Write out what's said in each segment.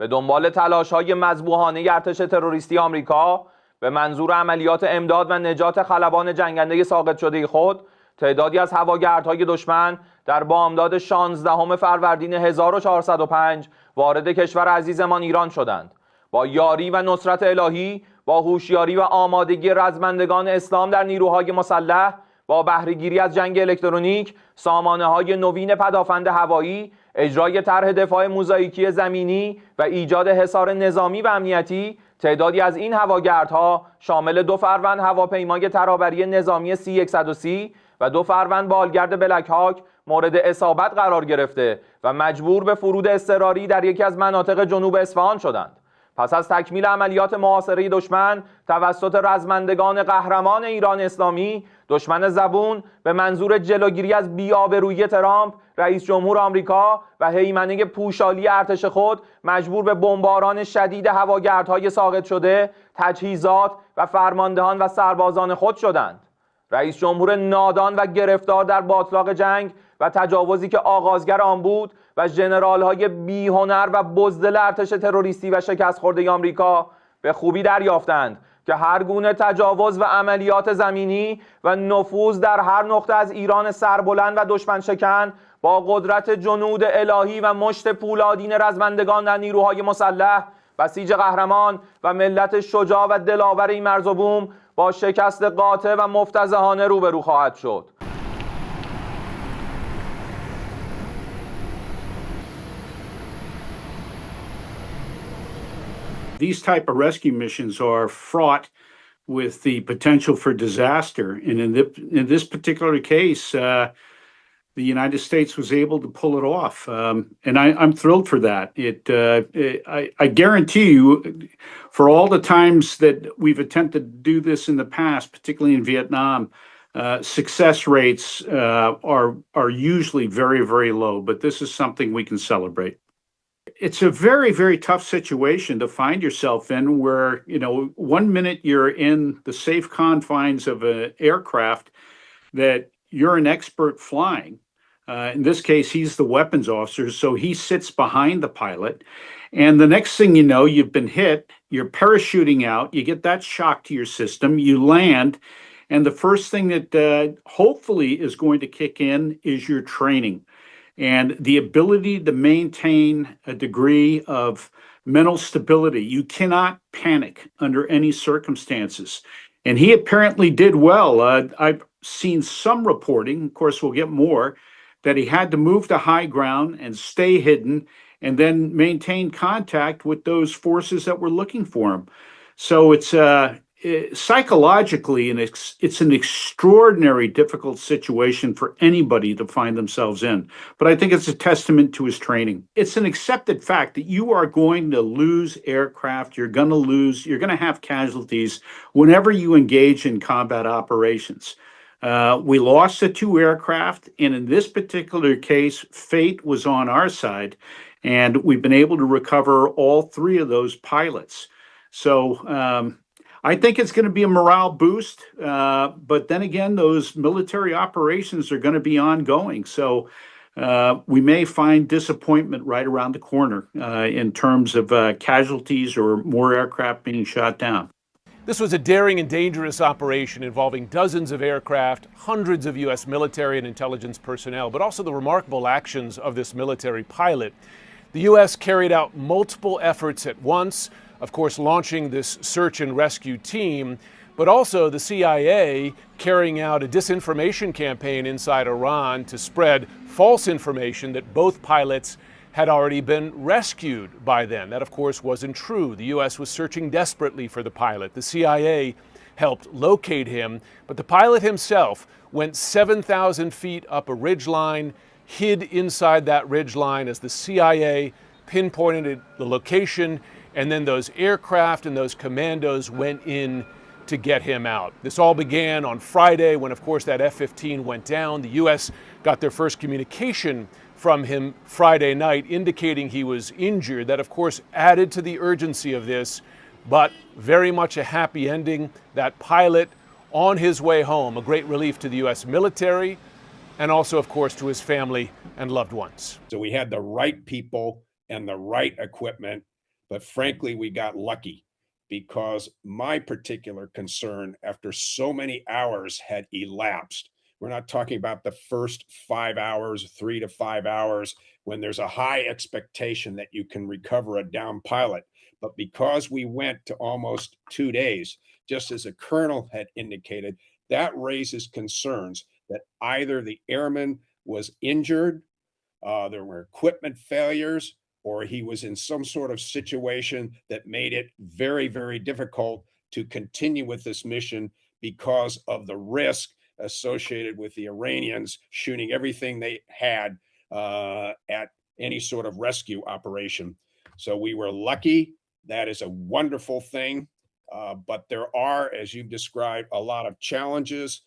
دنبال تلاش‌های مذبوحانه ارتش تروریستی آمریکا به منظور عملیات امداد و نجات خلبان جنگنده ساقط شده خود، تعدادی از هواگردهای دشمن در بامداد 16 فروردین 1405 وارد کشور عزیزمان ایران شدند. با یاری و نصرت الهی، با هوشیاری و آمادگی رزمندگان اسلام در نیروهای مسلح، با بهره‌گیری از جنگ الکترونیک، سامانه‌های نوین پدافند هوایی، اجرای طرح دفاع موزاییکی زمینی و ایجاد حصار نظامی و امنیتی، تعدادی از این هواگردها شامل 2 فروند هواپیمای ترابری نظامی C-130 و 2 فروند بالگرد بلک هاک مورد اصابت قرار گرفته و مجبور به فرود اضطراری در یکی از مناطق جنوب اصفهان شدند. پس از تکمیل عملیات محاصره دشمن توسط رزمندگان قهرمان ایران اسلامی، دشمن زبون به منظور جلوگیری از بی‌آبرویی ترامپ، رئیس جمهور آمریکا و هیمنه پوشالی ارتش خود مجبور به بمباران شدید هواگردهای ساقط شده، تجهیزات و فرماندهان و سربازان خود شدند. رئیس جمهور نادان و گرفتار در باطلاق جنگ و تجاوزی که آغازگر آن بود و ژنرال‌های بی‌هنر و بزدل ارتش تروریستی و شکست خورده آمریکا به خوبی دریافتند که هر گونه تجاوز و عملیات زمینی و نفوذ در هر نقطه از ایران سربلند و دشمن شکن با قدرت جنود الهی و مشت پولادین رزمندگان در نیروهای مسلح، بسیج قهرمان و ملت شجاع و دلاور این مرز و بوم با شکست قاطع و مفتضحانه روبرو خواهد شد. These type of rescue missions are fraught with the potential for disaster. And in this particular case, the United States was able to pull it off. And I'm thrilled for that. I guarantee you, for all the times that we've attempted to do this in the past, particularly in Vietnam, success rates are usually very, very low. But this is something we can celebrate. It's a very, very tough situation to find yourself in where, you know, one minute you're in the safe confines of an aircraft that you're an expert flying. In this case, he's the weapons officer, so he sits behind the pilot. And the next thing you know, you've been hit, you're parachuting out, you get that shock to your system, you land, and the first thing that hopefully is going to kick in is your training. And the ability to maintain a degree of mental stability. You cannot panic under any circumstances. And he apparently did well. I've seen some reporting, of course we'll get more, that he had to move to high ground and stay hidden and then maintain contact with those forces that were looking for him. So it's psychologically, and it's an extraordinary difficult situation for anybody to find themselves in. But I think it's a testament to his training. It's an accepted fact that you are going to lose aircraft. You're going to have casualties whenever you engage in combat operations. We lost the 2 aircraft, and in this particular case, fate was on our side, and we've been able to recover all 3 of those pilots. So, I think it's going to be a morale boost, but then again, those military operations are going to be ongoing. So we may find disappointment right around the corner in terms of casualties or more aircraft being shot down. This was a daring and dangerous operation involving dozens of aircraft, hundreds of U.S. military and intelligence personnel, but also the remarkable actions of this military pilot. The U.S. carried out multiple efforts at once, of course, launching this search and rescue team, but also the CIA carrying out a disinformation campaign inside Iran to spread false information that both pilots had already been rescued by then. That, of course, wasn't true. The U.S. was searching desperately for the pilot. The CIA helped locate him, but the pilot himself went 7,000 feet up a ridgeline, hid inside that ridgeline as the CIA pinpointed the location, and then those aircraft and those commandos went in to get him out. This all began on Friday when, of course, that F-15 went down. The U.S. got their first communication from him Friday night indicating he was injured. That, of course, added to the urgency of this, but very much a happy ending. That pilot on his way home, a great relief to the U.S. military and also, of course, to his family and loved ones. So we had the right people and the right equipment but frankly, we got lucky because my particular concern after so many hours had elapsed. We're not talking about the first 5 hours, 3 to 5 hours, when there's a high expectation that you can recover a down pilot. But because we went to almost 2 days, just as a colonel had indicated, that raises concerns that either the airman was injured, there were equipment failures, or he was in some sort of situation that made it very, very difficult to continue with this mission because of the risk associated with the Iranians shooting everything they had at any sort of rescue operation. So we were lucky. That is a wonderful thing. But there are, as you've described, a lot of challenges.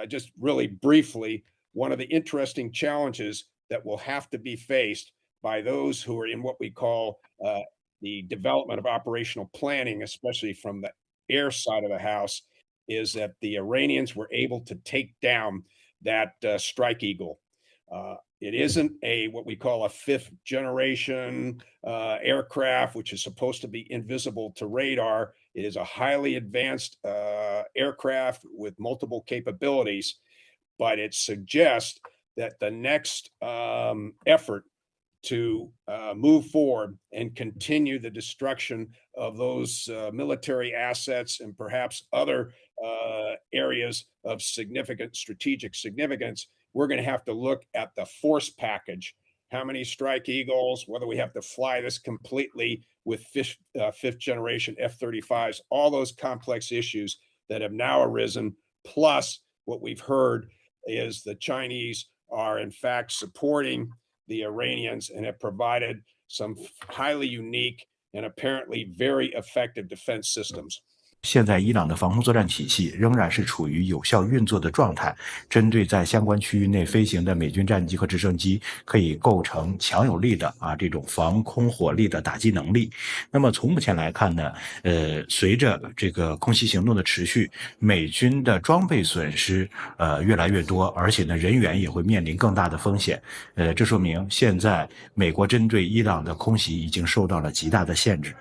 Just really briefly, one of the interesting challenges that will have to be faced by those who are in what we call the development of operational planning, especially from the air side of the house, is that the Iranians were able to take down that Strike Eagle. It isn't what we call a 5th generation aircraft, which is supposed to be invisible to radar. It is a highly advanced aircraft with multiple capabilities, but it suggests that the next effort to move forward and continue the destruction of those military assets and perhaps other areas of significant strategic significance, we're going to have to look at the force package. How many Strike Eagles, whether we have to fly this completely with 5th generation F-35s, all those complex issues that have now arisen. Plus, what we've heard is the Chinese are in fact supporting the Iranians and have provided some highly unique and apparently very effective defense systems. 现在伊朗的防空作战体系仍然是处于有效运作的状态，针对在相关区域内飞行的美军战机和直升机，可以构成强有力的这种防空火力的打击能力。那么从目前来看呢，随着这个空袭行动的持续，美军的装备损失越来越多，而且呢人员也会面临更大的风险。这说明现在美国针对伊朗的空袭已经受到了极大的限制。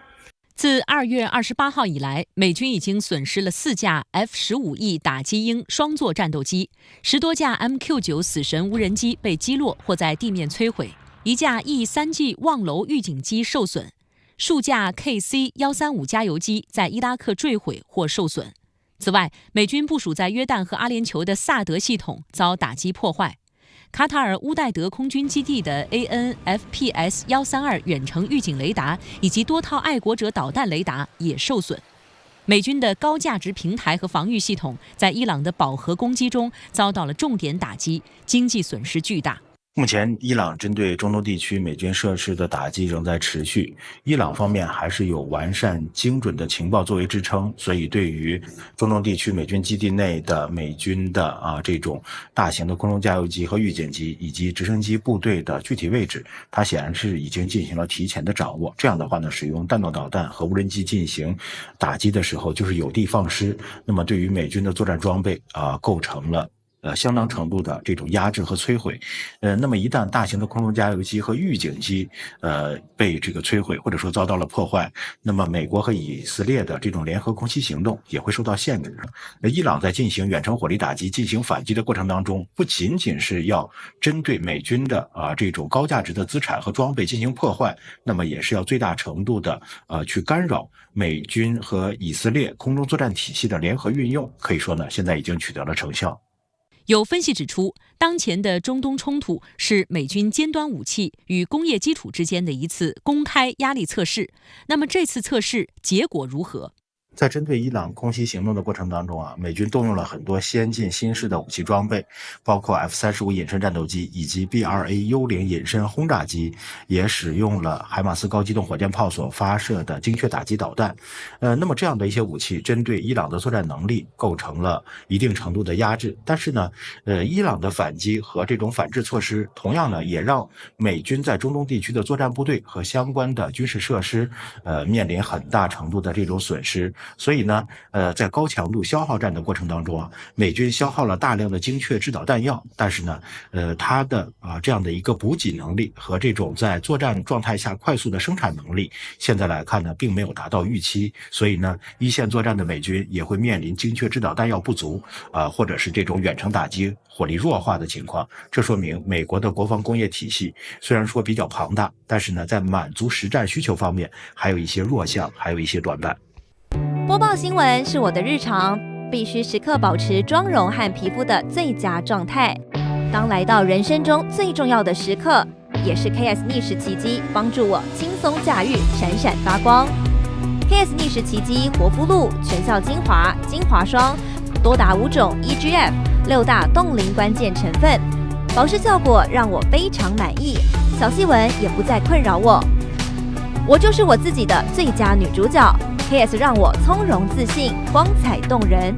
自2月28号以来，美军已经损失了4架 F-15E 打击鹰双座战斗机，10多架 MQ-9死神无人机被击落或在地面摧毁，1架 E-3G 望楼预警机受损，数架 KC-135 加油机在伊拉克坠毁或受损。此外，美军部署在约旦和阿联酋的萨德系统遭打击破坏。卡塔尔乌代德空军基地的 AN/FPS-132 远程预警雷达以及多套爱国者导弹雷达也受损。美军的高价值平台和防御系统在伊朗的饱和攻击中遭到了重点打击，经济损失巨大。目前，伊朗针对中东地区美军设施的打击仍在持续。伊朗方面还是有完善精准的情报作为支撑，所以对于中东地区美军基地内的美军的这种大型的空中加油机和预警机以及直升机部队的具体位置，它显然是已经进行了提前的掌握。这样的话呢，使用弹道导弹和无人机进行打击的时候，就是有的放矢。那么对于美军的作战装备构成了相当程度的这种压制和摧毁。那么一旦大型的空中加油机和预警机被这个摧毁或者说遭到了破坏，那么美国和以色列的这种联合空袭行动也会受到限制。伊朗在进行远程火力打击、进行反击的过程当中，不仅仅是要针对美军的这种高价值的资产和装备进行破坏，那么也是要最大程度的去干扰美军和以色列空中作战体系的联合运用。可以说呢，现在已经取得了成效。有分析指出，当前的中东冲突是美军尖端武器与工业基础之间的一次公开压力测试。那么这次测试结果如何？在针对伊朗空袭行动的过程当中美军动用了很多先进新式的武器装备，包括 F-35隐身战斗机以及 B-2A 幽灵隐身轰炸机，也使用了海马斯高机动火箭炮所发射的精确打击导弹。那么这样的一些武器针对伊朗的作战能力构成了一定程度的压制，但是呢，伊朗的反击和这种反制措施，同样呢，也让美军在中东地区的作战部队和相关的军事设施面临很大程度的这种损失。所以呢，在高强度消耗战的过程当中啊，美军消耗了大量的精确制导弹药，但是呢，它的这样的一个补给能力和这种在作战状态下快速的生产能力，现在来看呢，并没有达到预期。所以呢，一线作战的美军也会面临精确制导弹药不足或者是这种远程打击火力弱化的情况。这说明美国的国防工业体系虽然说比较庞大，但是呢，在满足实战需求方面还有一些弱项，还有一些短板。播报新闻是我的日常，必须时刻保持妆容和皮肤的最佳状态。当来到人生中最重要的时刻，也是 KS 逆时奇迹帮助我轻松驾驭，闪闪发光。KS 逆时奇迹活肤露全效精华、精华霜，多达5种 EGF 6大冻龄关键成分，保湿效果让我非常满意，小细纹也不再困扰我。我就是我自己的最佳女主角。KS 让我从容自信，光彩动人。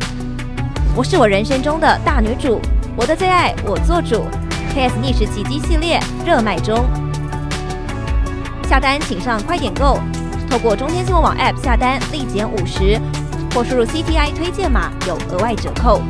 我是我人生中的大女主，我的最爱我做主。KS 逆时奇迹系列热卖中，下单请上快点购，透过中天新闻网 App 下单立减50，或输入 CTI 推荐码有额外折扣。